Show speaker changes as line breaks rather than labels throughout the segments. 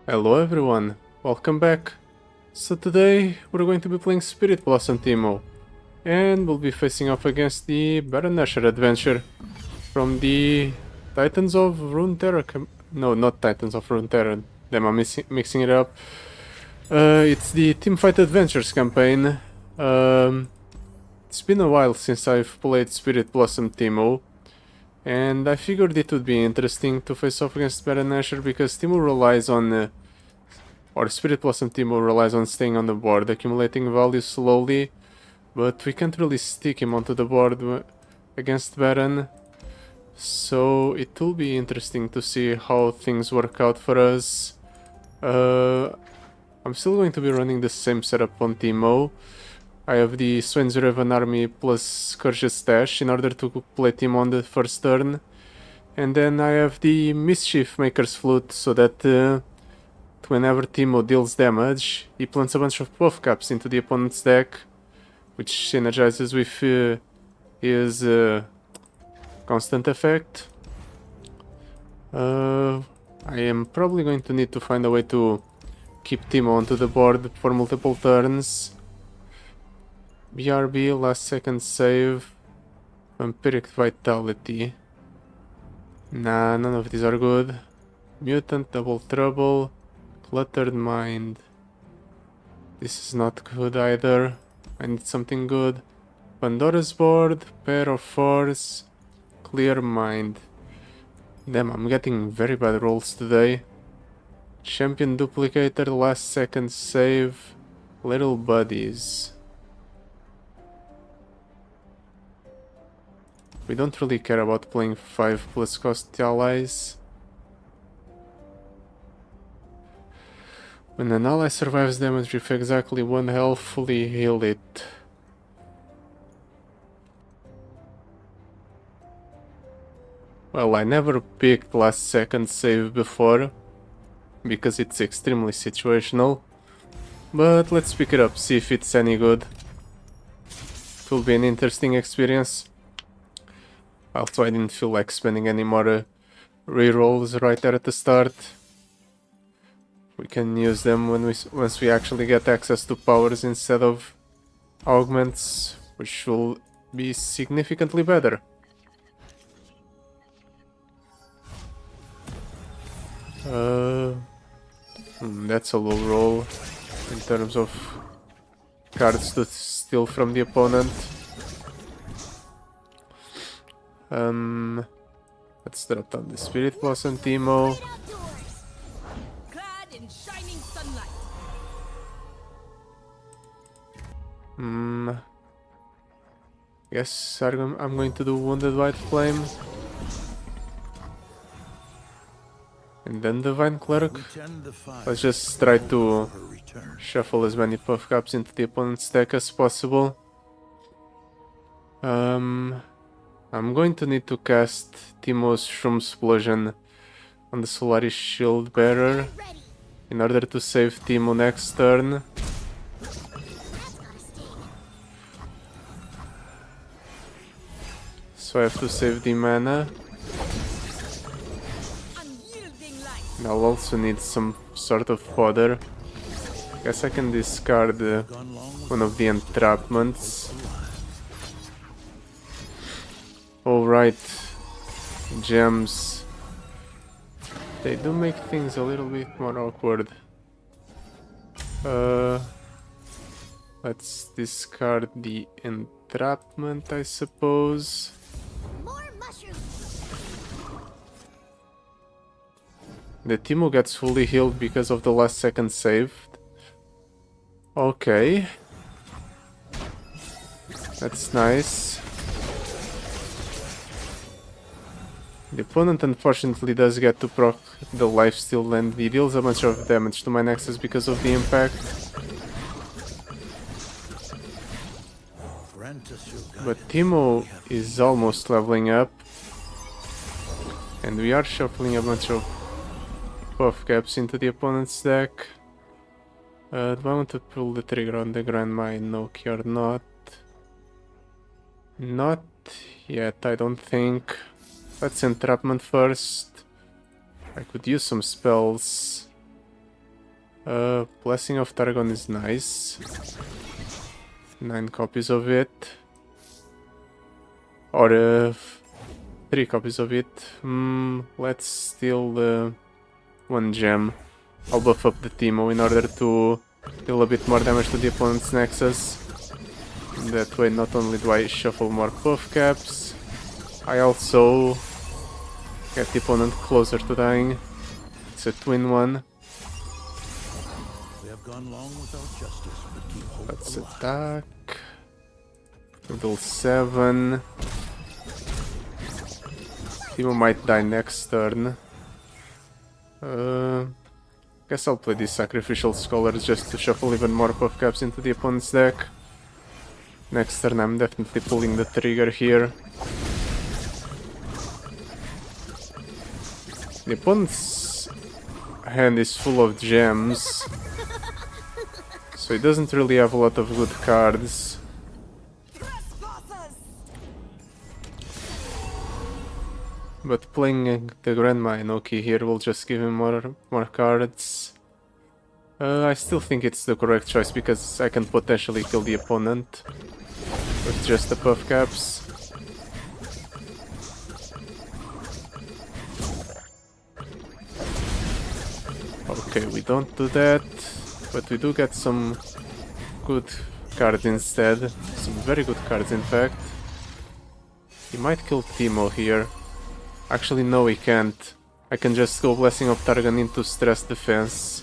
Hello everyone, welcome back. So today we're going to be playing Spirit Blossom Teemo and we'll be facing off against the Baron Nashor adventure from the Titans of Runeterra. No, not Titans of Runeterra. Damn, I'm mixing it up. It's the Teamfight Adventures campaign. It's been a while since I've played Spirit Blossom Teemo, and I figured it would be interesting to face off against Baron Nashor because Teemo relies on, or Spirit Blossom Teemo relies on staying on the board, accumulating value slowly, but we can't really stick him onto the board against Baron. So it will be interesting to see how things work out for us. I'm still going to be running the same setup on Teemo. I have the Swain's Raven army plus Scourge's Stash in order to play Teemo on the first turn. And then I have the Mischief Maker's Flute so that whenever Teemo deals damage, he plants a bunch of buff caps into the opponent's deck, which synergizes with his constant effect. I am probably going to need to find a way to keep Teemo onto the board for multiple turns. BRB, last second save, Vampiric Vitality. Nah, none of these are good. Mutant, Double Trouble, Cluttered Mind. This is not good either. I need something good. Pandora's Board, Pair of Fours, Clear Mind. Damn, I'm getting very bad rolls today. Champion Duplicator, last second save, Little Buddies. We don't really care about playing 5+ cost allies. When an ally survives damage with exactly 1 health, fully heal it. Well, I never picked last second save before, because it's extremely situational. But let's pick it up, see if it's any good. It will be an interesting experience. Also, I didn't feel like spending any more rerolls right there at the start. We can use them once we actually get access to powers instead of augments, which will be significantly better. That's a low roll in terms of cards to steal from the opponent. Let's drop down the Spirit Blossom Teemo. Guess I'm going to do Wounded White Flame. And then Divine Cleric. Let's just try to shuffle as many puff caps into the opponent's deck as possible. I'm going to need to cast Teemo's Shroom Explosion on the Solaris Shield Bearer in order to save Teemo next turn. So I have to save the mana. And I'll also need some sort of fodder. Guess I can discard one of the entrapments. Alright, gems. They do make things a little bit more awkward. Let's discard the entrapment, I suppose. The Teemo gets fully healed because of the last second save. Okay. That's nice. The opponent unfortunately does get to proc the lifesteal and he deals a bunch of damage to my Nexus because of the impact. But Teemo is almost leveling up. And we are shuffling a bunch of buff caps into the opponent's deck. Do I want to pull the trigger on the Grand Mine? No, or not? Not yet, I don't think. Let's entrapment first. I could use some spells. Blessing of Targon is nice. 9 copies of it. Or 3 copies of it. Let's steal 1 gem. I'll buff up the Teemo in order to deal a bit more damage to the opponent's Nexus. That way not only do I shuffle more buff caps, I also get the opponent closer to dying. It's a twin one.
We have gone long without justice, but keep hope
Let's
alive.
attack. Level 7. Teemo might die next turn. Guess I'll play these Sacrificial Scholars just to shuffle even more buff caps into the opponent's deck. Next turn I'm definitely pulling the trigger here. The opponent's hand is full of gems, so he doesn't really have a lot of good cards. But playing the Grandma Inoki here will just give him more cards. I still think it's the correct choice because I can potentially kill the opponent with just the buff caps. Okay, we don't do that, but we do get some good cards instead. Some very good cards, in fact. He might kill Teemo here. Actually, no, he can't. I can just go Blessing of Targon into Stress Defense.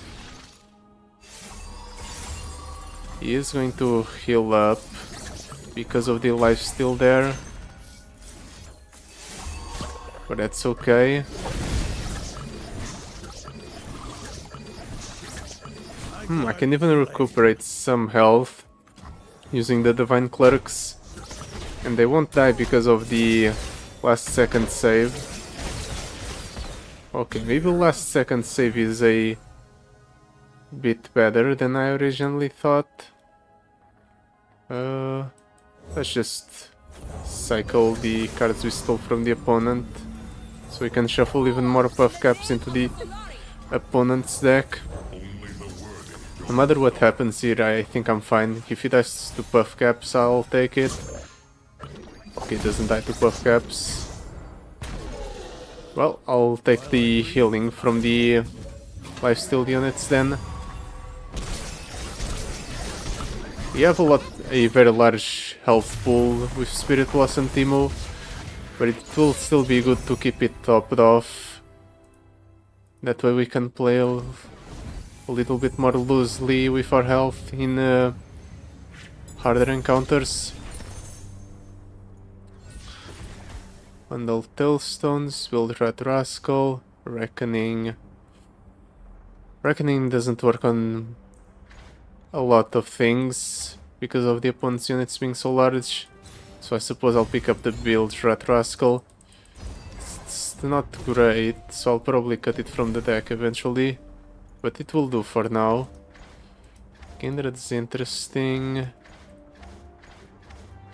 He is going to heal up because of the lifesteal there. But that's okay. I can even recuperate some health using the Divine Clerks. And they won't die because of the last second save. Okay, maybe last second save is a bit better than I originally thought. Let's just cycle the cards we stole from the opponent, so we can shuffle even more buff caps into the opponent's deck. No matter what happens here, I think I'm fine. If he dies to buff caps, I'll take it. Okay, doesn't die to buff caps. Well, I'll take the healing from the lifesteal units then. We have a very large health pool with Spirit Blossom Teemo, but it will still be good to keep it topped off. That way we can play a little bit more loosely with our health in harder encounters. Bundle Tailstones, build Rat Rascal, Reckoning. Reckoning doesn't work on a lot of things because of the opponent's units being so large, so I suppose I'll pick up the build Rat Rascal. It's not great, so I'll probably cut it from the deck eventually, but it will do for now. Kindred's interesting.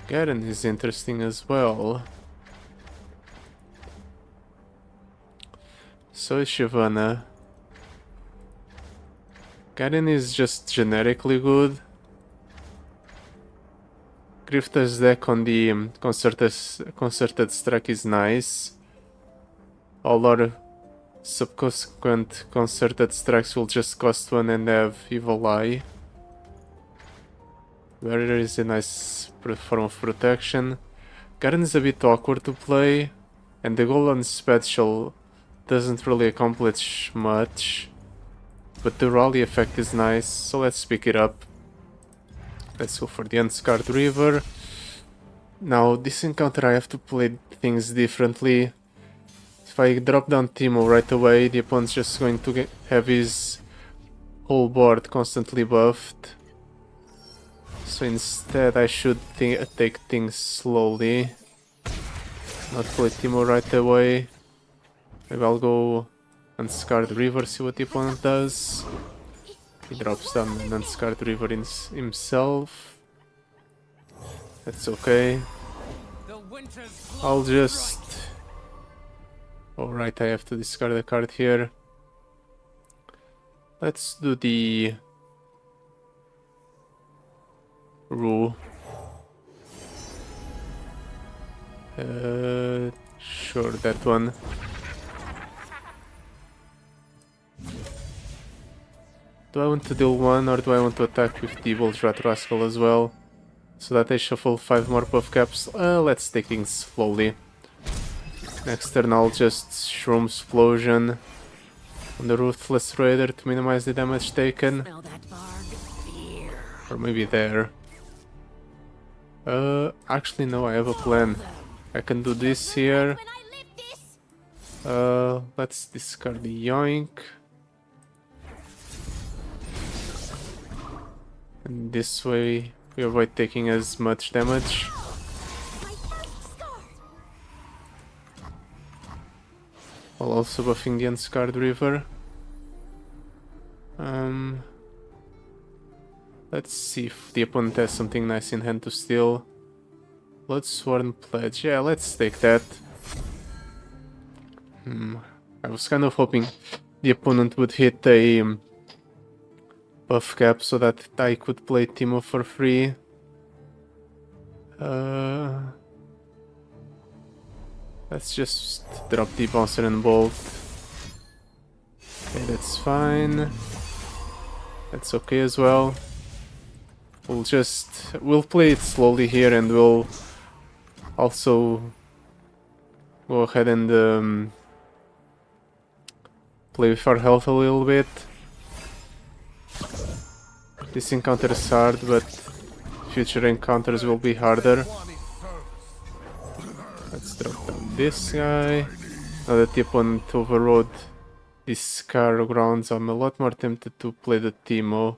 Garen is interesting as well. So is Shyvana. Garen is just generically good. Grifter's deck on the Concerted Strike is nice. All our subsequent Concerted Strikes will just cost 1 and have Evil Eye. Barrier is a nice form of protection. Garen is a bit awkward to play, and the Golden Special doesn't really accomplish much. But the rally effect is nice, so let's pick it up. Let's go for the Unscarred River. Now, this encounter I have to play things differently. If I drop down Teemo right away, the opponent's just going to have his whole board constantly buffed. So instead I should take things slowly. Not play Teemo right away. Maybe I'll go Unscarred River, see what the opponent does. He drops down an Unscarred River himself. That's okay. I'll just... Alright, I have to discard a card here. Let's do the Rue. Sure, that one. Do I want to deal one or do I want to attack with the Voltrat Rascal as well? So that I shuffle 5 more buff caps? Let's take things slowly. Next turn I'll just Shroom Explosion on the Ruthless Raider to minimize the damage taken. Or maybe there. Actually no, I have a plan. I can do this here. Let's discard the Yoink. And this way we avoid taking as much damage. While also buffing the Unscarred River. Let's see if the opponent has something nice in hand to steal. Bloodsworn Pledge, yeah, let's take that. I was kind of hoping the opponent would hit a buff cap so that I could play Teemo for free. Let's just drop the Bouncer and Bolt. Okay, that's fine. That's okay as well. We'll play it slowly here and we'll also go ahead and play with our health a little bit. This encounter is hard, but future encounters will be harder. Let's drop down this guy. Now that the opponent overrode these Scar grounds, I'm a lot more tempted to play the Teemo.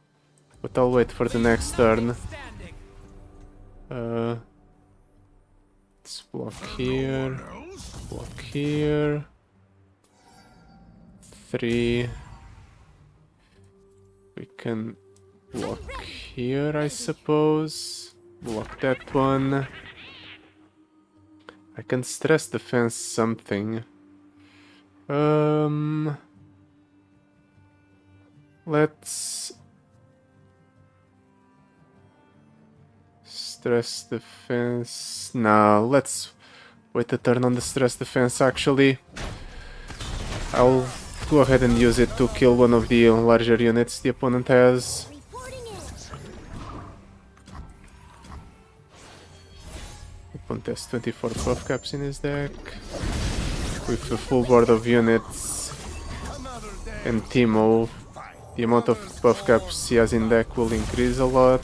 But I'll wait for the next turn. Let's block here. Block here. 3. We can block here, I suppose. Block that one. I can stress defense something. Let's stress defense. Nah, let's wait a turn on the stress defense actually. I'll go ahead and use it to kill one of the larger units the opponent has. Opponent has 24 buff caps in his deck. With a full board of units and Teemo, the amount of buff caps he has in deck will increase a lot.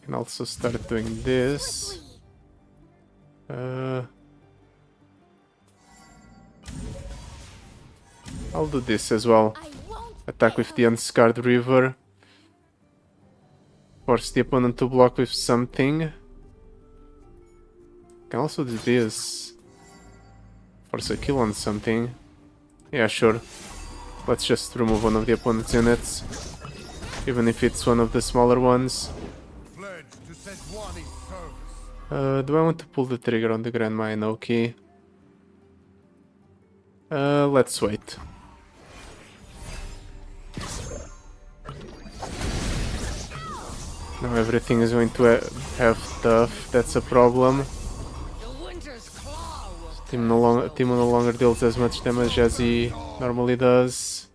Can also start doing this. I'll do this as well. Attack with the Unscarred River. Force the opponent to block with something. Can also do this. Force a kill on something. Yeah, sure. Let's just remove one of the opponent's units. Even if it's one of the smaller ones. Do I want to pull the trigger on the Grandma Inoki? Let's wait. Now everything is going to have tough, that's a problem. Teemo no longer deals as much damage as he normally does.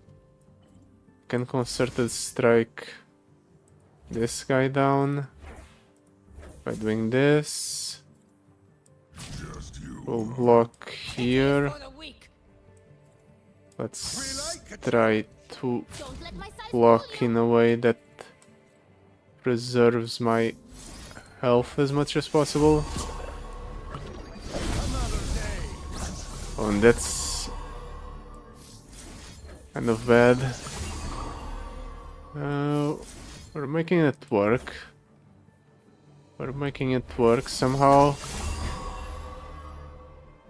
Can concerted strike this guy down by doing this. We'll block here. Let's try to block in a way that preserves my health as much as possible. Oh, and that's kind of bad. We're making it work. We're making it work somehow.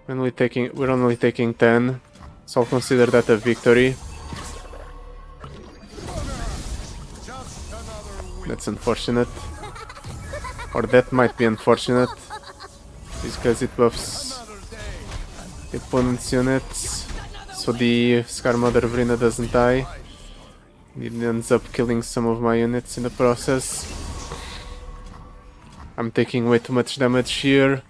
We're only taking 10, so I'll consider that a victory. That's unfortunate. Or that might be unfortunate. Because it buffs the opponent's units, so the Scar Mother Vrina doesn't die. It ends up killing some of my units in the process. I'm taking way too much damage here.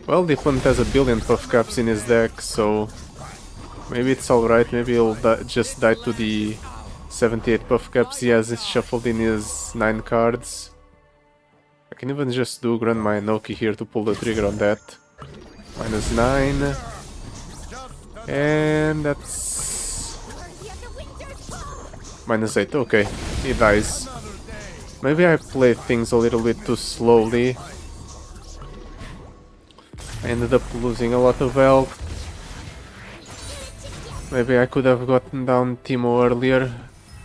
Well, the opponent has a billion puff caps in his deck, so maybe it's alright. Maybe he'll just die to the 78 puff caps he has shuffled in his 9 cards. I can even just do Grandma Inoki here to pull the trigger on that. -9. And that's... -8, okay. He dies. Maybe I played things a little bit too slowly. I ended up losing a lot of health. Maybe I could have gotten down Teemo earlier.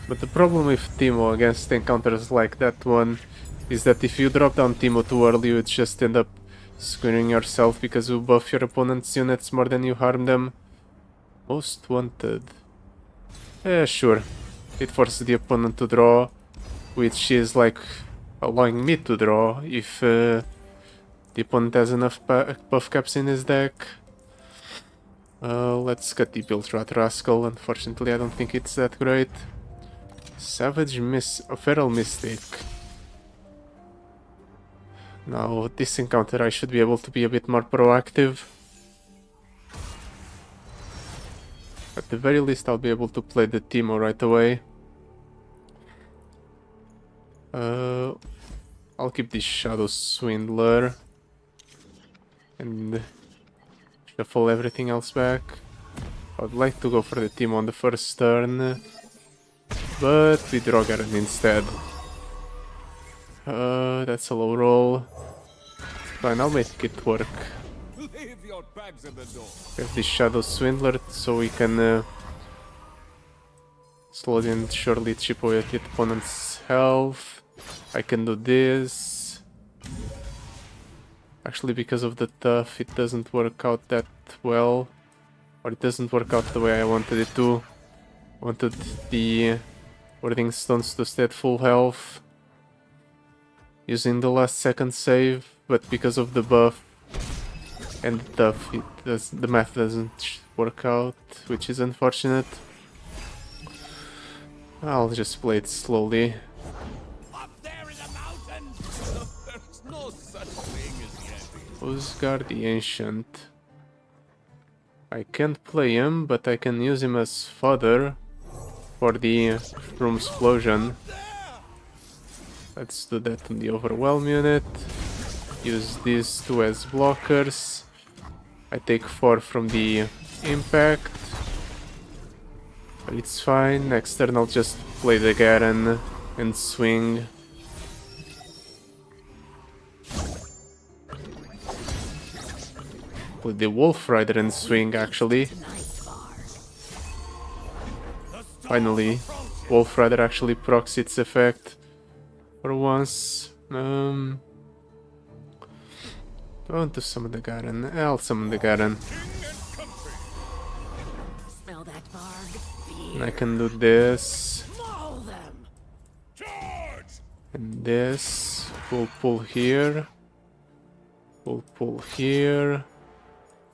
But the problem with Teemo against encounters like that one is that if you drop down Teemo too early, you just end up screwing yourself because you buff your opponent's units more than you harm them. Most wanted. Yeah, sure. It forces the opponent to draw, which is like allowing me to draw if the opponent has enough buff caps in his deck. Let's cut the Build Rat Rascal. Unfortunately, I don't think it's that great. Savage Feral Mystic. Now, this encounter I should be able to be a bit more proactive. At the very least, I'll be able to play the Teemo right away. I'll keep this Shadow Swindler and shuffle everything else back. I'd like to go for the Teemo on the first turn, but we draw Garen instead. That's a low roll. Fine, I'll make it work. Have this Shadow Swindler so we can slowly and surely chip away at the opponent's health. I can do this. Actually, because of the tough, it doesn't work out that well. Or it doesn't work out the way I wanted it to. I wanted the Warding Stones to stay at full health using the last second save, but because of the buff and the tough, the math doesn't work out, which is unfortunate. I'll just play it slowly. Osgard the Ancient. I can't play him, but I can use him as fodder for the Room Explosion. Let's do that on the Overwhelm unit. Use these two as blockers. I take 4 from the Impact. But it's fine. Next turn I'll just play the Garen and swing. Play the Wolf Rider and swing, actually. Finally, Wolf Rider actually procs its effect for once. I want to summon the Garen. I'll summon the Garen. And I can do this. And this. We'll pull here. We'll pull here.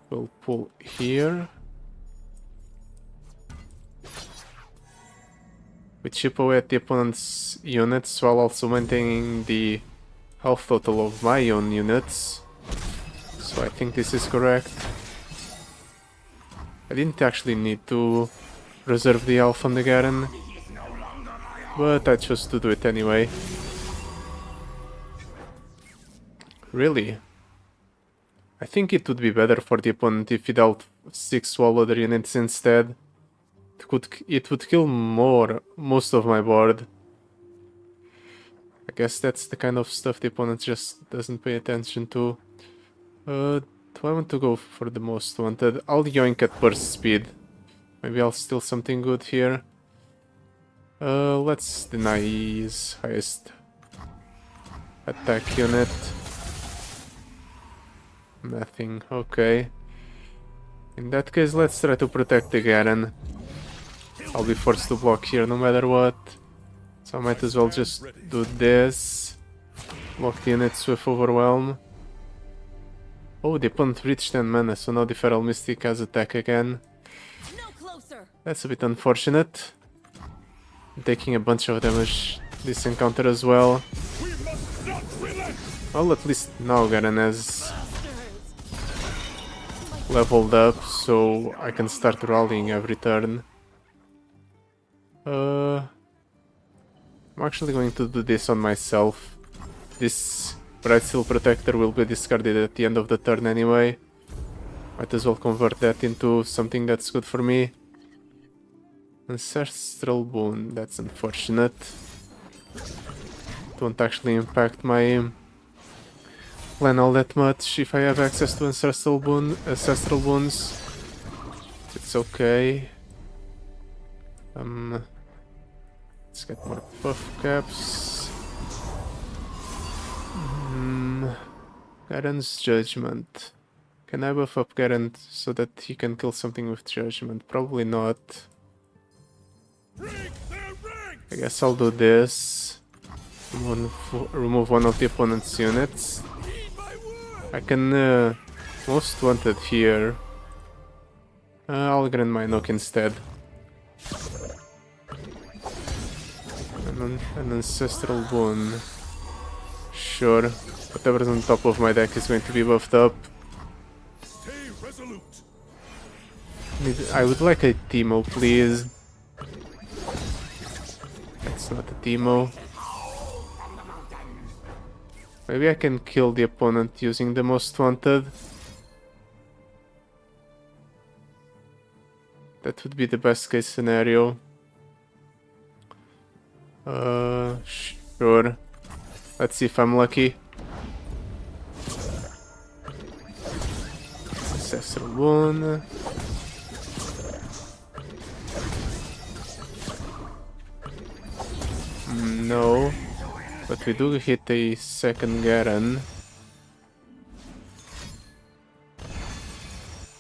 We'll pull here. We chip away at the opponent's units while also maintaining the health total of my own units. So I think this is correct. I didn't actually need to reserve the health on the Garen, but I chose to do it anyway. Really? I think it would be better for the opponent if he dealt 6 Swallow units instead. It would kill most of my board. I guess that's the kind of stuff the opponent just doesn't pay attention to. Do I want to go for the most wanted? I'll yoink at burst speed. Maybe I'll steal something good here. Let's deny his highest attack unit. Nothing, okay. In that case, let's try to protect the Garen. I'll be forced to block here no matter what. So I might as well just do this. Block the units with Overwhelm. Oh, the opponent reached 10 mana, so now the Feral Mystic has attack again. That's a bit unfortunate. I'm taking a bunch of damage this encounter as well. Well, at least now Garen has leveled up, so I can start rallying every turn. I'm actually going to do this on myself. This Bright Steel Protector will be discarded at the end of the turn anyway. Might as well convert that into something that's good for me. Ancestral Boon, that's unfortunate. Don't actually impact my plan all that much if I have access to Ancestral Boons. It's okay. Let's get more buff caps. Garen's Judgment. Can I buff up Garen so that he can kill something with Judgment? Probably not. I guess I'll do this. Remove one of the opponent's units. I can most wanted here. I'll grant my knock instead. An ancestral boon. Sure. Whatever's on top of my deck is going to be buffed up. I would like a Teemo, please. That's not a Teemo. Maybe I can kill the opponent using the most wanted. That would be the best case scenario. Sure. Let's see if I'm lucky. Ancestral Boon. No. But we do hit a second Garen.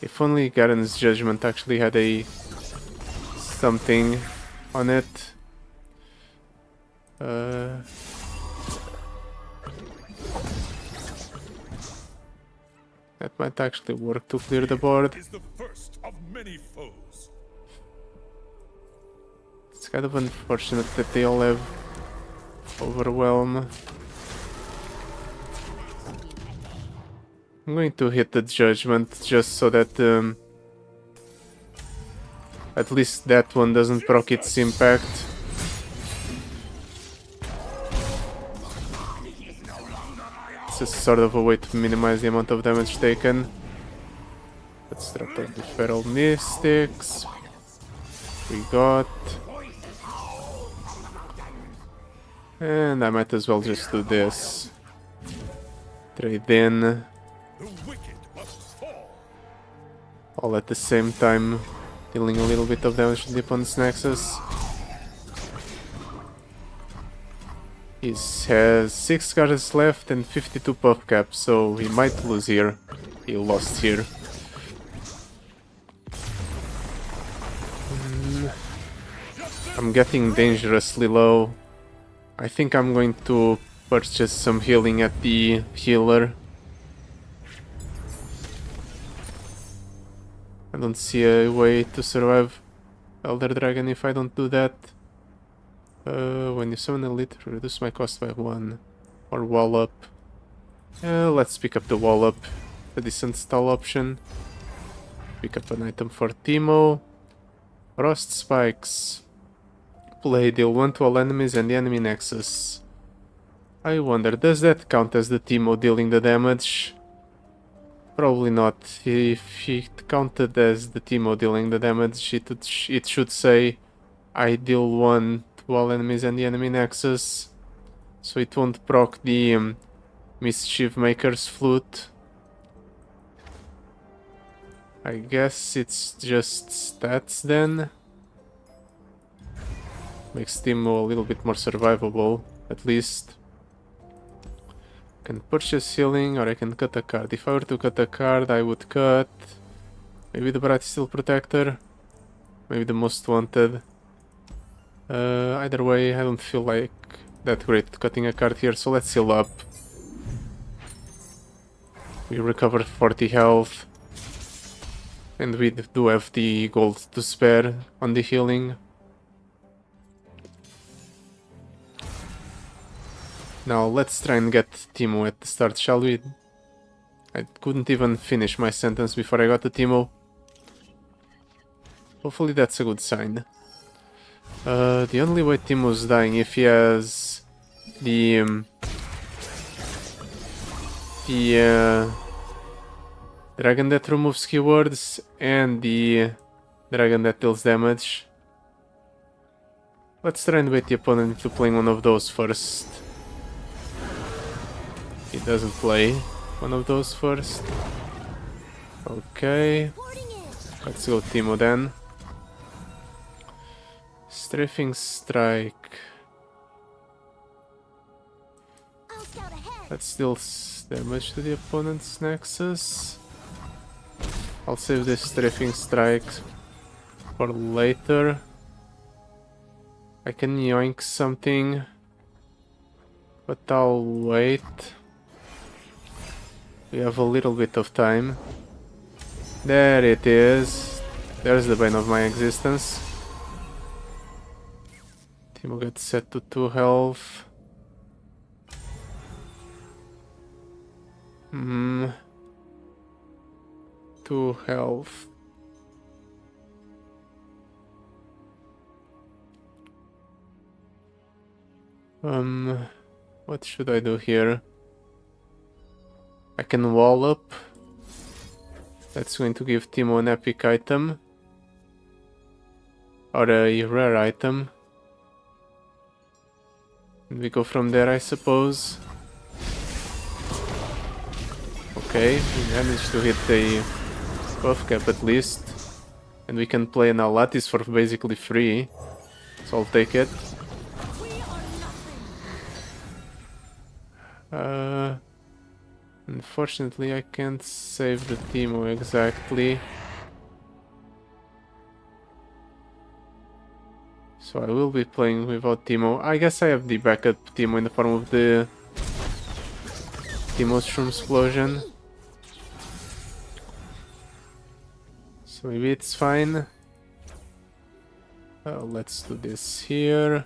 If only Garen's Judgment actually had a something on it. That might actually work to clear the board. It's kind of unfortunate that they all have Overwhelm. I'm going to hit the Judgment just so that at least that one doesn't proc its impact. It's a sort of a way to minimize the amount of damage taken. Let's drop out the Feral Mystics. We got... And I might as well just do this. Trade in. All at the same time, dealing a little bit of damage to the opponent's Nexus. He has 6 cards left and 52 puff caps, so he might lose here. He lost here. I'm getting dangerously low. I think I'm going to purchase some healing at the healer. I don't see a way to survive Elder Dragon if I don't do that. When you summon a elite, reduce my cost by 1. Or Wallop. Let's pick up the Wallop. A decent stall option. Pick up an item for Teemo. Frost Spikes. Play, deal 1 to all enemies and the enemy Nexus. I wonder, does that count as the Teemo dealing the damage? Probably not. If it counted as the Teemo dealing the damage, it should say I deal 1 to all enemies and the enemy Nexus. So it won't proc the Mischief Maker's Flute. I guess it's just stats then. Makes Teemo a little bit more survivable, at least. Can purchase healing or I can cut a card. If I were to cut a card, I would cut maybe the Bright Steel Protector, maybe the most wanted. Either way, I don't feel like that great cutting a card here, so let's heal up. We recovered 40 health, and we do have the gold to spare on the healing. Now let's try and get Teemo at the start, shall we? I couldn't even finish my sentence before I got the Teemo. Hopefully that's a good sign. The only way Teemo's dying if he has the dragon that removes keywords and the dragon that deals damage. Let's try and bait the opponent into playing one of those first. He doesn't play one of those first. Okay. Let's go Teemo then. Strafing strike. Let's deal damage to the opponent's nexus. I'll save this strafing strike for later. I can yoink something, but I'll wait. We have a little bit of time. There it is. There's the bane of my existence. Teemo gets set to 2 health. 2 health. What should I do here? I can wall up. That's going to give Teemo an epic item. Or a rare item. And we go from there, I suppose. Okay, we managed to hit the buff cap at least. And we can play an Alatis for basically free. So I'll take it. Unfortunately, I can't save the Teemo exactly. So I will be playing without Teemo. I guess I have the backup Teemo in the form of the Teemo Shroom Explosion. So maybe it's fine. Let's do this here.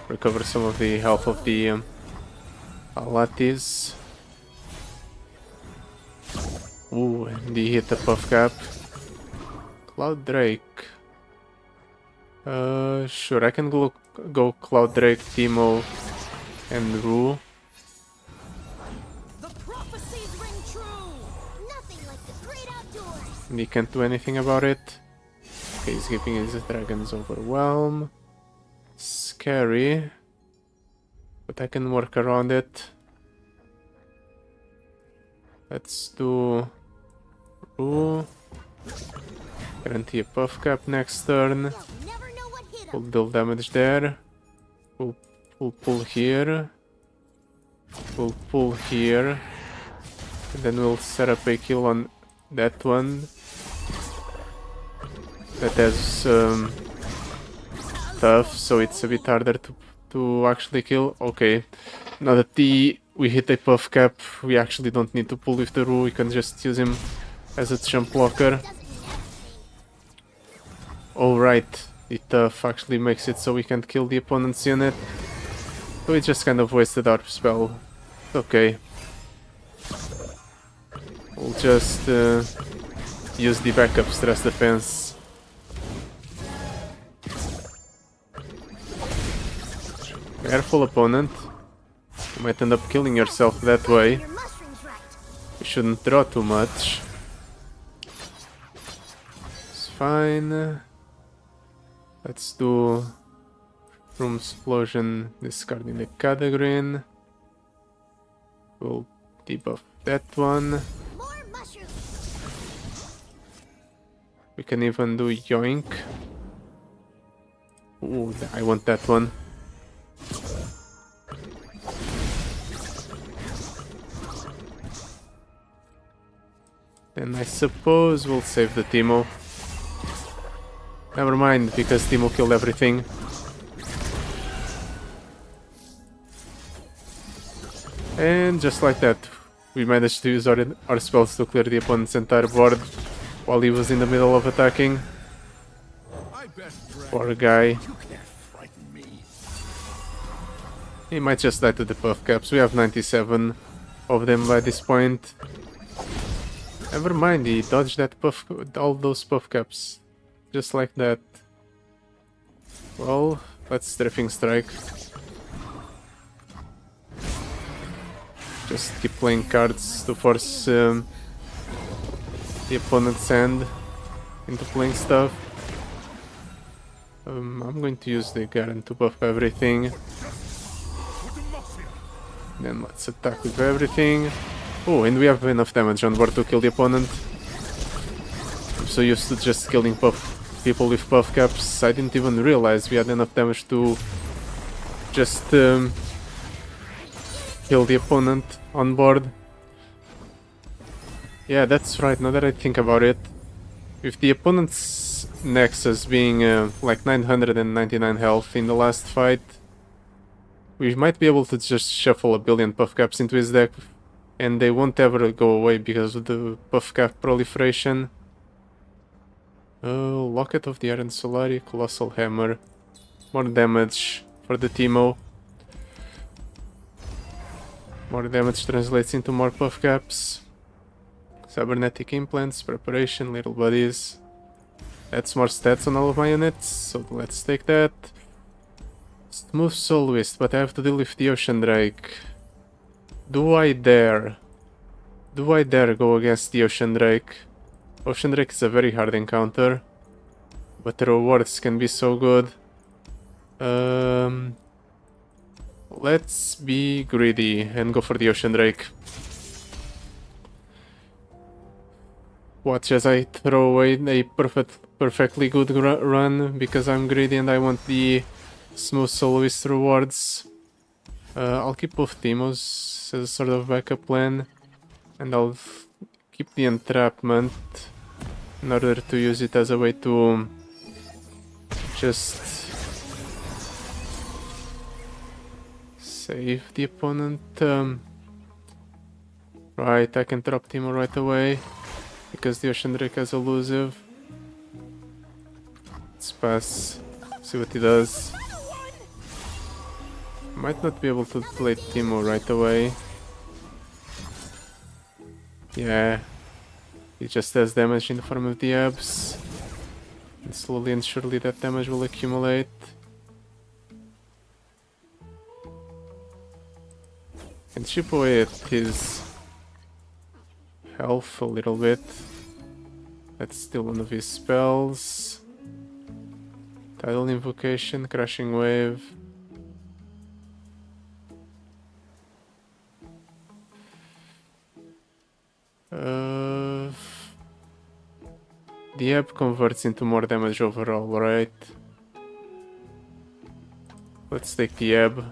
Recover some of the health of the Alatis. Ooh, and he hit the buff cap. Cloud Drake. Sure, I can go Cloud Drake, Teemo, and Rue.
The prophecies ring true. Nothing like the great outdoors.
And he can't do anything about it. Okay, he's giving his dragons Overwhelm. Scary. But I can work around it. Let's do Rue. Guarantee a buff cap next turn. We'll deal damage there. We'll pull here. We'll pull here. And then we'll set up a kill on that one. That has tough, so it's a bit harder to actually kill. Okay. Now that we hit a buff cap, we actually don't need to pull with the Rue. We can just use him as a jump blocker. Alright, the tough actually makes it so we can't kill the opponent's unit. So we just kind of wasted our spell. Okay. We'll just use the backup stress defense. Careful, opponent. You might end up killing yourself that way. You shouldn't draw too much. It's fine. Let's do Room Explosion, discarding the Cadagreen. We'll debuff that one. We can even do Yoink. Ooh, I want that one. Then I suppose we'll save the Teemo. Never mind, because Teemo killed everything. And just like that, we managed to use our spells to clear the opponent's entire board while he was in the middle of attacking. Poor guy. He might just die to the buff caps. We have 97 of them by this point. Never mind, he dodged that buff, all those buff caps. Just like that. Well, let's Strafing Strike. Just keep playing cards to force the opponent's hand into playing stuff. I'm going to use the Garen to buff everything. Then let's attack with everything. Oh, and we have enough damage on board to kill the opponent. I'm so used to just killing people with buff caps, I didn't even realize we had enough damage to just kill the opponent on board. Yeah, that's right, now that I think about it. With the opponent's Nexus being like 999 health in the last fight, we might be able to just shuffle a billion buff caps into his deck, and they won't ever go away because of the buff cap proliferation. Locket of the Iron Solari, Colossal Hammer. More damage for the Teemo. More damage translates into more buff caps. Cybernetic Implants, Preparation, Little Buddies. That's more stats on all of my units, so let's take that. Smooth Soloist, but I have to deal with the Ocean Drake. Do I dare? Do I dare go against the Ocean Drake? Ocean Drake is a very hard encounter, but the rewards can be so good. Let's be greedy and go for the Ocean Drake. Watch as I throw away a perfectly good run because I'm greedy and I want the Smooth Soloist rewards. I'll keep both Teemos as a sort of backup plan, and I'll keep the Entrapment in order to use it as a way to just save the opponent. Right, I can drop Teemo right away because the Ocean Drake has elusive. Let's pass, see what he does. Might not be able to play Teemo right away. Yeah, he just has damage in the form of the abs. And slowly and surely that damage will accumulate. And chip away at his health a little bit. That's still one of his spells. Tidal Invocation, Crashing Wave. The ab converts into more damage overall, right? Let's take the ab.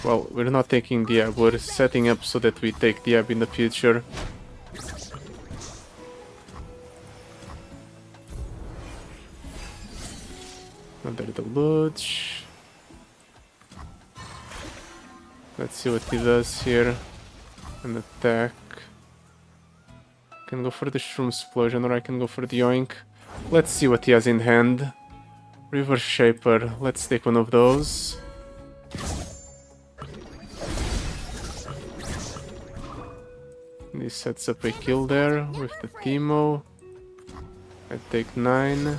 Well, we're not taking the ab, we're setting up so that we take the ab in the future. Another deluge. Let's see what he does here. An attack. I can go for the Shroom Explosion or I can go for the Yoink. Let's see what he has in hand. Reverse Shaper. Let's take one of those. This sets up a kill there with the Teemo. I take 9.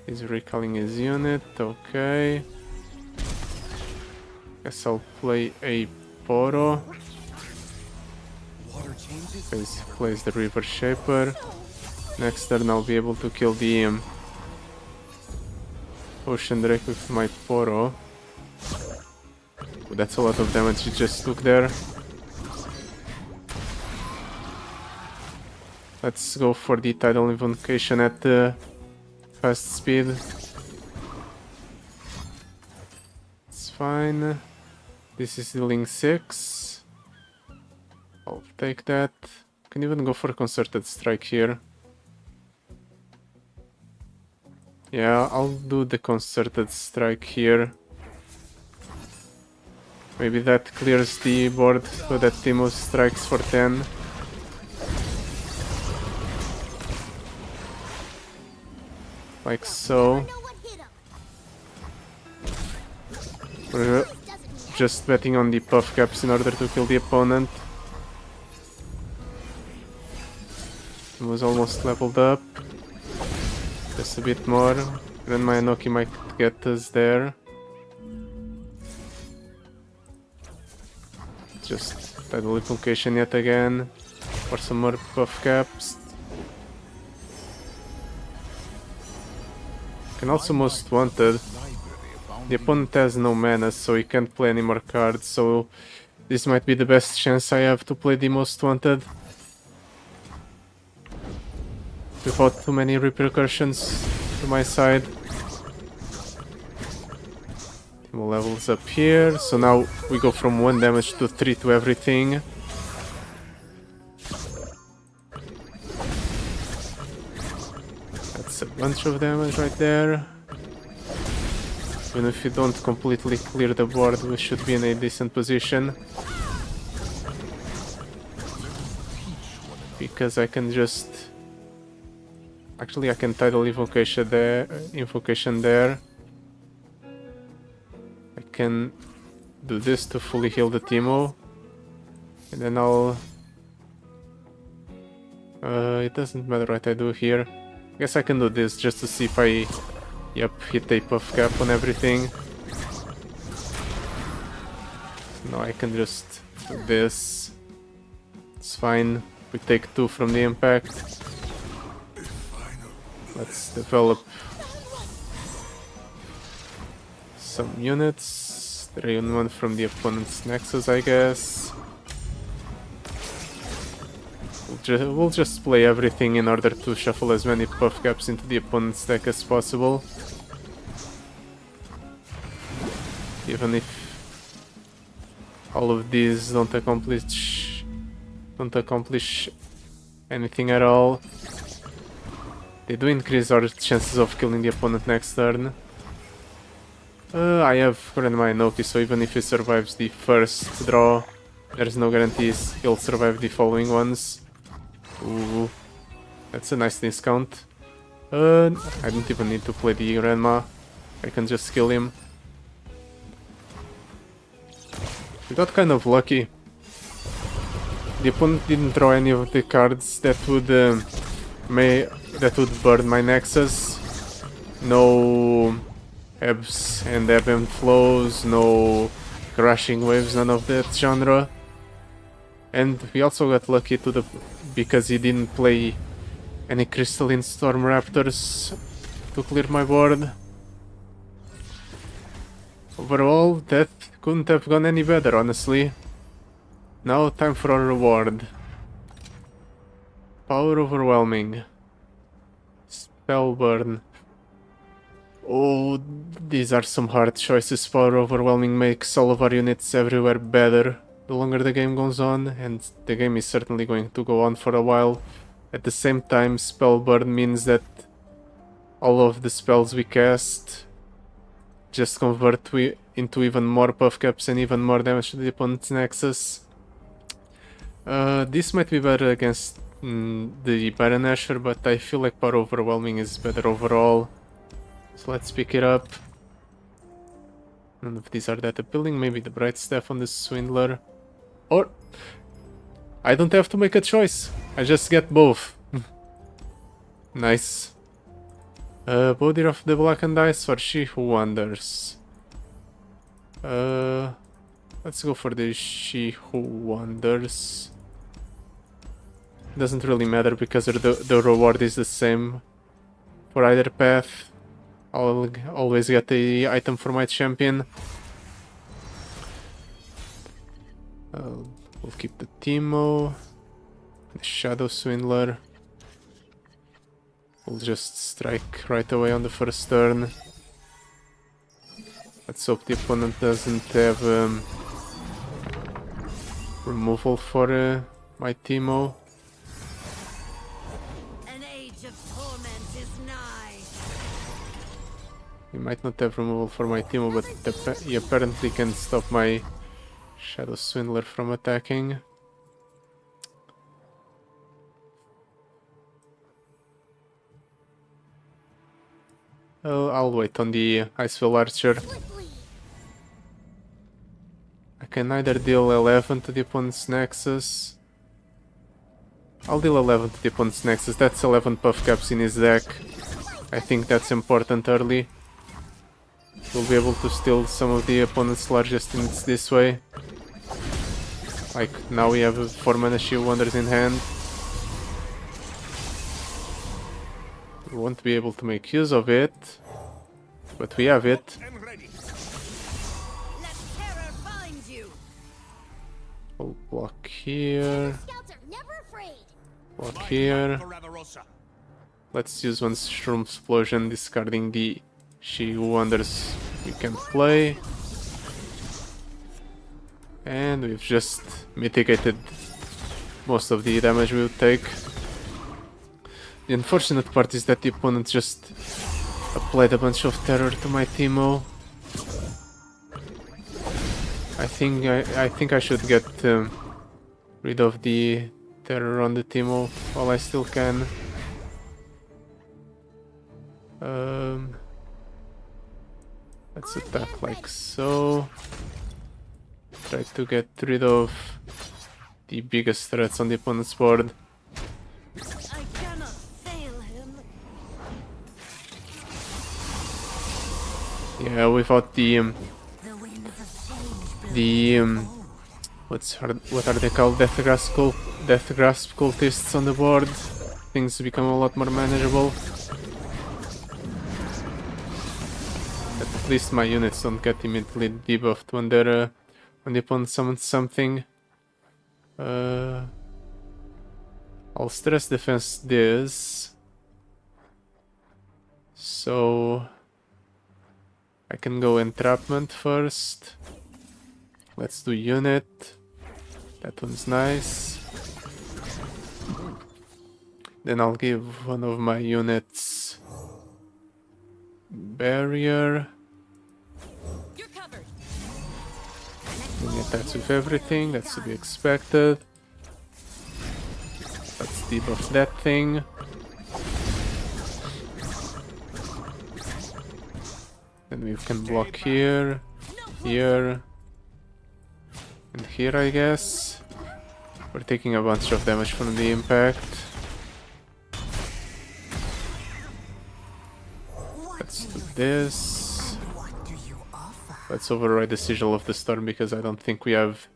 He's recalling his unit, okay. Guess I'll play a Poro. Plays the Reaper Shaper. Next turn I'll be able to kill the Ocean Drake with my Poro. Oh, that's a lot of damage he just took there. Let's go for the Tidal Invocation at fast speed. It's fine. This is dealing 6. I'll take that. Can even go for Concerted Strike here. Yeah, I'll do the Concerted Strike here. Maybe that clears the board so that Teemo strikes for 10. Like so. just betting on the buff caps in order to kill the opponent. He was almost leveled up. Just a bit more. Grandma Enoki might get us there. Just tidal invocation yet again for some more buff caps. Can also most wanted. The opponent has no mana, so he can't play any more cards, so this might be the best chance I have to play the most wanted. Without too many repercussions to my side. Teemo levels up here, so now we go from 1 damage to 3 to everything. That's a bunch of damage right there. Even if you don't completely clear the board, we should be in a decent position. Because I can just... Actually, I can tidal invocation there. I can do this to fully heal the Teemo. And then I'll... it doesn't matter what I do here. I guess I can do this just to see if I... Yep, hit a buff cap on everything. Now I can just do this. It's fine. We take 2 from the impact. Let's develop some units. Drain 1 from the opponent's Nexus, I guess. We'll just play everything in order to shuffle as many buff caps into the opponent's deck as possible. Even if all of these don't accomplish anything at all, they do increase our chances of killing the opponent next turn. I have Grandma Enoki, so even if he survives the first draw, there's no guarantees he'll survive the following ones. Ooh, that's a nice discount. I don't even need to play the Grandma. I can just kill him. We got kind of lucky. The opponent didn't draw any of the cards that would burn my Nexus. No ebbs and ebb and flows, no crashing waves, none of that genre. And we also got lucky because he didn't play any Crystalline Storm Raptors to clear my board. Overall, that couldn't have gone any better, honestly. Now, time for our reward. Power Overwhelming. Spell Burn. Oh, these are some hard choices. Power Overwhelming makes all of our units everywhere better the longer the game goes on, and the game is certainly going to go on for a while. At the same time, Spell Burn means that all of the spells we cast just convert into even more buff caps and even more damage to the opponent's Nexus. This might be better against the Baron Nashor, but I feel like Power Overwhelming is better overall. So let's pick it up. None of these are that appealing. Maybe the Bright Staff on the Swindler. Or I don't have to make a choice. I just get both. Nice. Body of the Blackened Ice or She Who Wanders? Let's go for the She Who Wanders. Doesn't really matter because the reward is the same for either path. I'll always get the item for my champion. We'll keep the Teemo, the Shadow Swindler. We'll just strike right away on the first turn. Let's hope the opponent doesn't have removal for my Teemo.
An age of torment is nigh.
He might not have removal for my Teemo, but he apparently can stop my Shadow Swindler from attacking. I'll wait on the Iceville Archer.
Swiftly.
can either deal 11 to the opponent's Nexus. I'll deal 11 to the opponent's Nexus. That's 11 Puff Caps in his deck. I think that's important early. We'll be able to steal some of the opponent's largest units this way. Like, now we have 4 mana Shield Wonders in hand. We won't be able to make use of it, but we have it.
Terror finds you.
We'll block here,
Scouts are never afraid.
block here. Let's use one Shroom Explosion, discarding the Shield Wonders we can play. And we've just mitigated most of the damage we would take. The unfortunate part is that the opponent just applied a bunch of terror to my Teemo. I think I should get rid of the terror on the Teemo while I still can. Let's attack like so. Try to get rid of the biggest threats on the opponent's board.
I cannot fail him.
Yeah, without the what are they called? Death Grasp cultists on the board. Things become a lot more manageable. At least my units don't get immediately debuffed when they're when the opponent summons something. I'll stress defense this, so I can go entrapment first. Let's do unit. That one's nice. Then I'll give one of my units barrier.
You're covered.
He attacks with everything, that's to be expected. Let's debuff that thing. Then we can block here, here, and here, I guess. We're taking a bunch of damage from the impact. Let's do this. Let's override the Sigil of the Storm because I don't think we have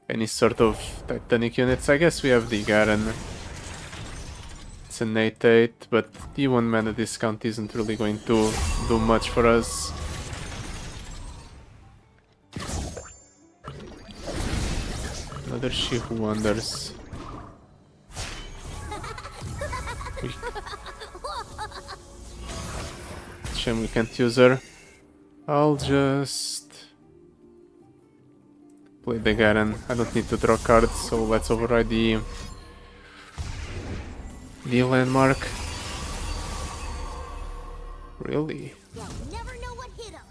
any sort of Titanic units. I guess we have the Garen. It's an 8/8, but the 1 mana discount isn't really going to do much for us. Another She Who Wonders. Shame we can't use her. I'll just play the Garen. I don't need to draw cards, so let's override the landmark. Really?
You'll never know what hit him.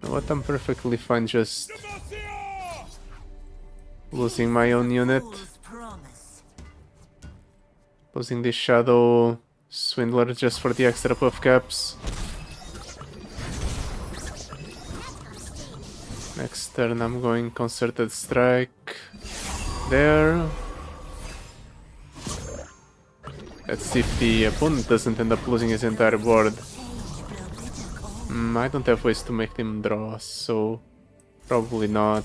You know what? I'm perfectly fine just losing my own unit. Losing this Shadow Swindler just for the extra buff caps. Next turn I'm going Concerted Strike there. Let's see if the opponent doesn't end up losing his entire board. I don't have ways to make him draw, so probably not.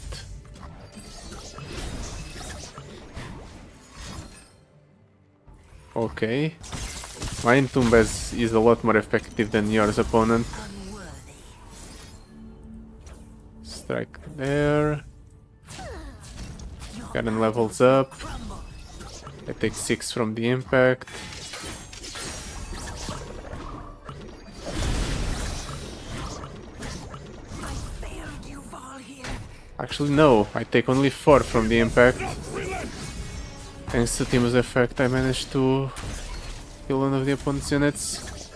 Okay. My Entomb is a lot more effective than yours, opponent. Strike there. Garen levels up. I take 6 from the impact. Actually no, I take only 4 from the impact. Thanks to Teemo's effect I managed to kill one of the opponent's units.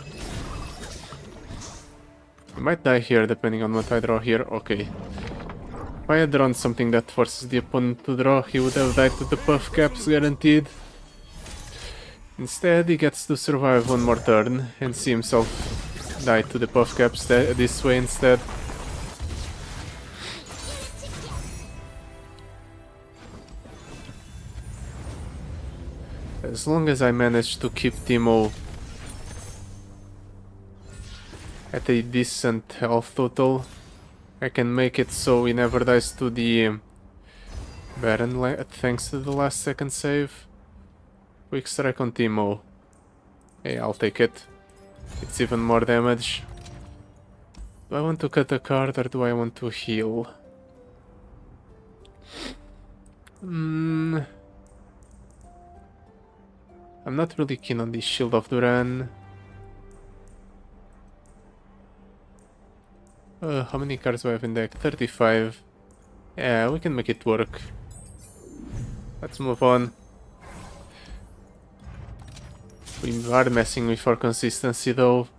I might die here depending on what I draw here. Okay. If I had drawn something that forces the opponent to draw, he would have died to the buff caps guaranteed. Instead, he gets to survive one more turn and see himself die to the buff caps this way instead. As long as I manage to keep Teemo at a decent health total, I can make it so he never dies to the Baron thanks to the last second save. Quick strike on Teemo. Hey, I'll take it. It's even more damage. Do I want to cut a card or do I want to heal? I'm not really keen on the Shield of Duran. How many cards do I have in deck? 35. Yeah, we can make it work. Let's move on. We are messing with our consistency though.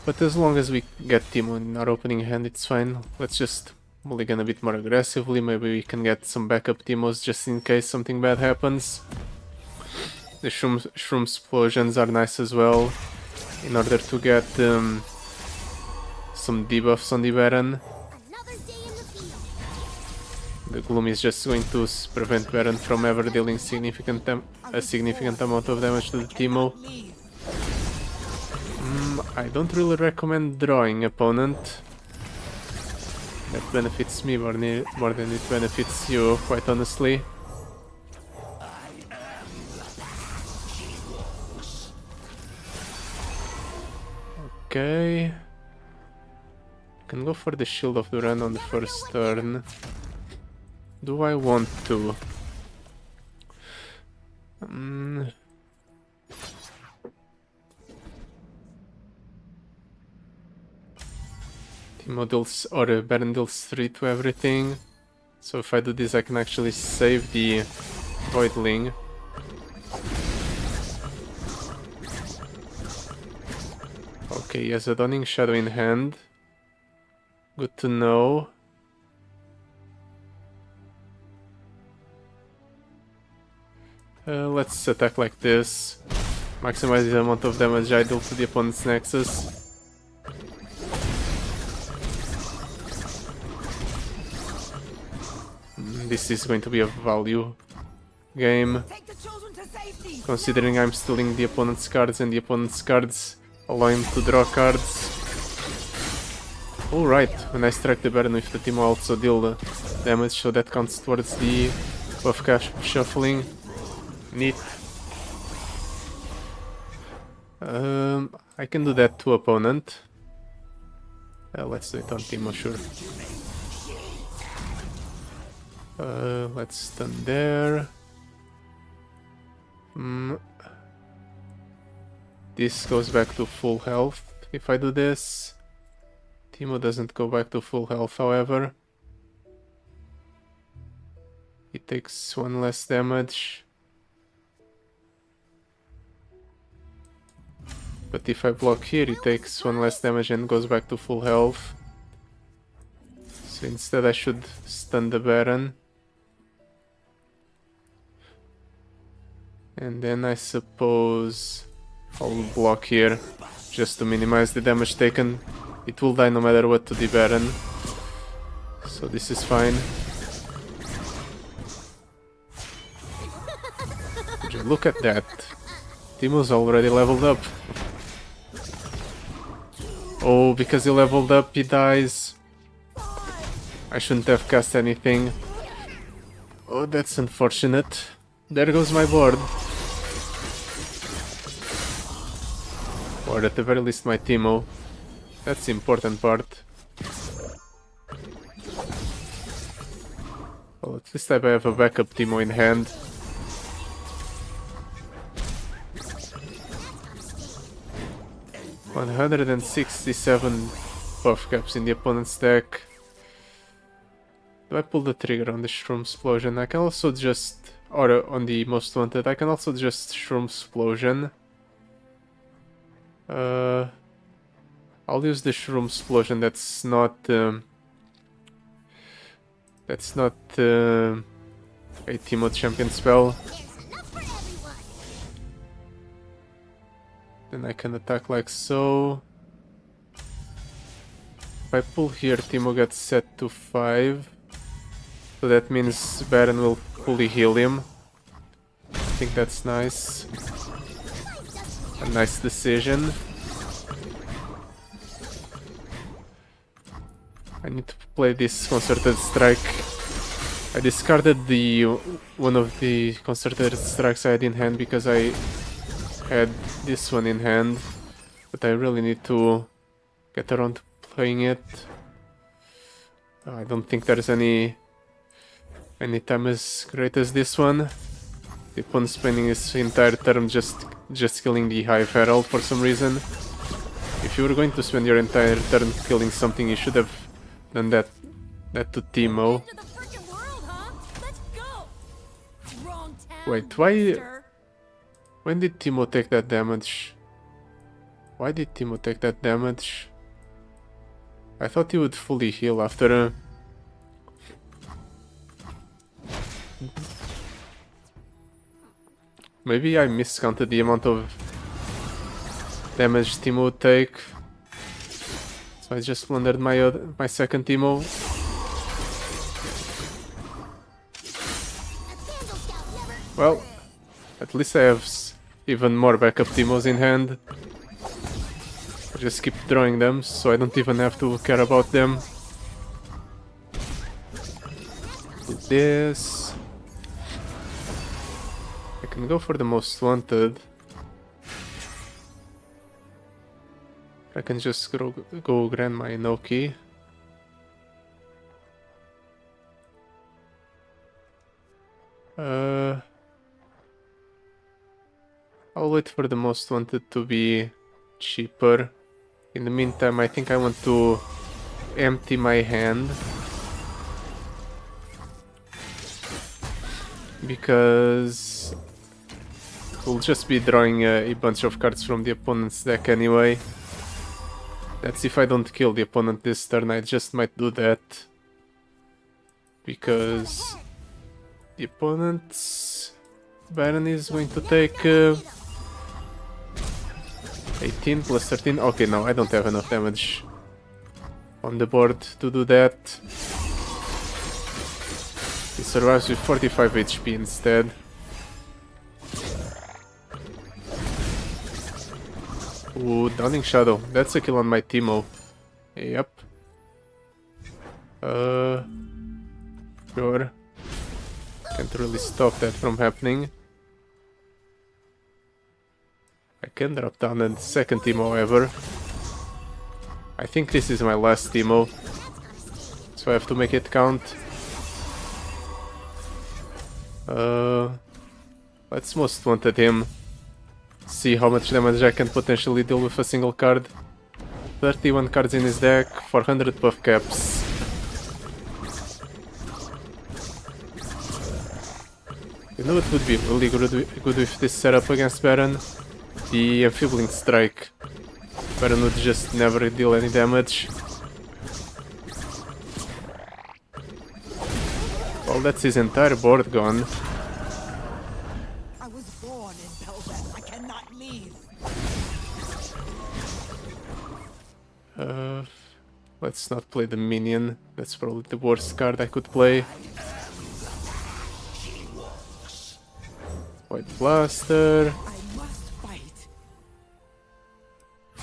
But as long as we get Teemo in our opening hand, it's fine. Let's just mulligan a bit more aggressively. Maybe we can get some backup Teemos just in case something bad happens. The Shroom Explosions are nice as well, in order to get some debuffs on the Baron. The Gloom is just going to prevent Baron from ever dealing a significant amount of damage to the Teemo. I don't really recommend drawing opponent. That benefits me more than it benefits you, quite honestly. Okay. Can go for the Shield of Duran on the first turn. Do I want to? Teemo deals, or Baron deals 3 to everything. So if I do this, I can actually save the Voidling. Okay, he has a Dawning Shadow in hand. Good to know. Let's attack like this. Maximize the amount of damage I deal to the opponent's Nexus. This is going to be a value game, considering I'm stealing the opponent's cards and the opponent's cards allow him to draw cards. Alright, when I strike the Baron with the Teemo, I also deal damage, so that counts towards the buff cash shuffling. Neat. I can do that to opponent. Let's do it on Teemo, sure. Let's stun there. This goes back to full health if I do this. Teemo doesn't go back to full health, however. He takes 1 less damage. But if I block here, he takes 1 less damage and goes back to full health. So instead I should stun the Baron. And then I suppose I'll block here, just to minimize the damage taken. It will die no matter what to the Baron, so this is fine. Look at that. Teemo's already leveled up. Oh, because he leveled up, he dies. I shouldn't have cast anything. Oh, that's unfortunate. There goes my board. Or at the very least my Teemo. That's the important part. Well, at least I have a backup Teemo in hand. $167 buff caps in the opponent's deck. Do I pull the trigger on the Shroom Explosion? I can also just, or on the Most Wanted, I can also just Shroom Explosion. I'll use the Shroom Explosion. That's not a Teemo champion spell. Then I can attack like so. If I pull here, Teemo gets set to 5. So that means Baron will fully heal him. I think that's nice. A nice decision. I need to play this concerted strike. I discarded the one of the concerted strikes I had in hand because I had this one in hand, but I really need to get around to playing it. I don't think there's any time as great as this one. The opponent spending his entire turn just killing the Hive Herald for some reason. If you were going to spend your entire turn killing something, you should have done that to Teemo.
To the frickin' world, huh? Let's go. Wrong town,
Wait, why?
mister.
When did Teemo take that damage? Why did Teemo take that damage? I thought he would fully heal after. Maybe I miscounted the amount of damage Teemo would take. So I just blundered my second Teemo. Well, at least I have even more backup Teemos in hand. I just keep drawing them, so I don't even have to care about them. Do this. I can go for the most wanted. I can just go Grandma Inoki. I'll wait for the most wanted to be cheaper. In the meantime, I think I want to empty my hand. Because we'll just be drawing a bunch of cards from the opponent's deck anyway. That's if I don't kill the opponent this turn. I just might do that. Because the opponent's Baron is going to take 18 plus 13. Okay, no, I don't have enough damage on the board to do that. He survives with 45 HP instead. Ooh, Dawning Shadow. That's a kill on my Teemo. Yep. Sure. Can't really stop that from happening. I can drop down a second Teemo, however. I think this is my last Teemo, so I have to make it count. Let's most wanted him. See how much damage I can potentially deal with a single card. 31 cards in his deck, 400 buff caps. You know what would be really good with this setup against Baron? The Enfeebling Strike. Baron would just never deal any damage. Well, that's his entire board gone.
I was born in Belveth. I cannot leave.
Let's not play the minion. That's probably the worst card I could play. White Blaster.
I must fight.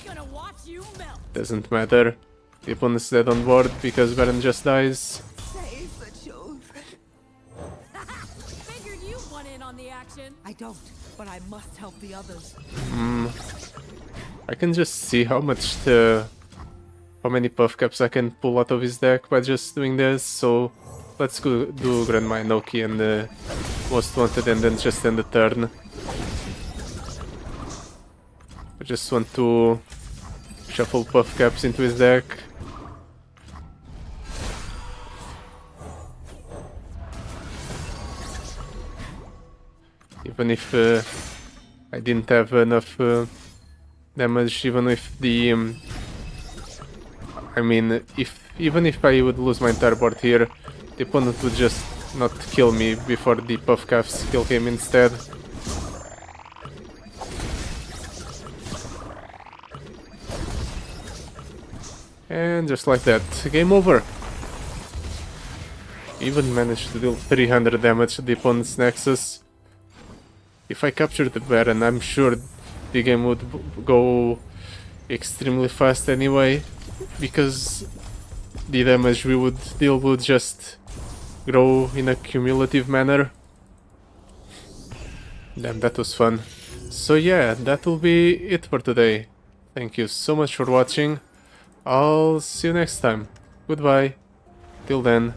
Gonna watch you melt.
Doesn't matter. The opponent's dead on board because Baron just dies.
Save the children.
Figured you went in on the action.
I don't, but I must help the others.
I can just see how many buff caps I can pull out of his deck by just doing this. So let's go do Grandma Inoki and most wanted, and then just end the turn. I just want to shuffle buff caps into his deck. Even if I didn't have enough damage, even with the I mean, even if I would lose my entire board here, the opponent would just not kill me before the buff caps kill him instead. And just like that, game over. even managed to deal 300 damage to the opponent's Nexus. If I captured the Baron, I'm sure the game would go extremely fast anyway, because the damage we would deal would just grow in a cumulative manner. Damn, that was fun. So yeah, that will be it for today. Thank you so much for watching. I'll see you next time. Goodbye. Till then.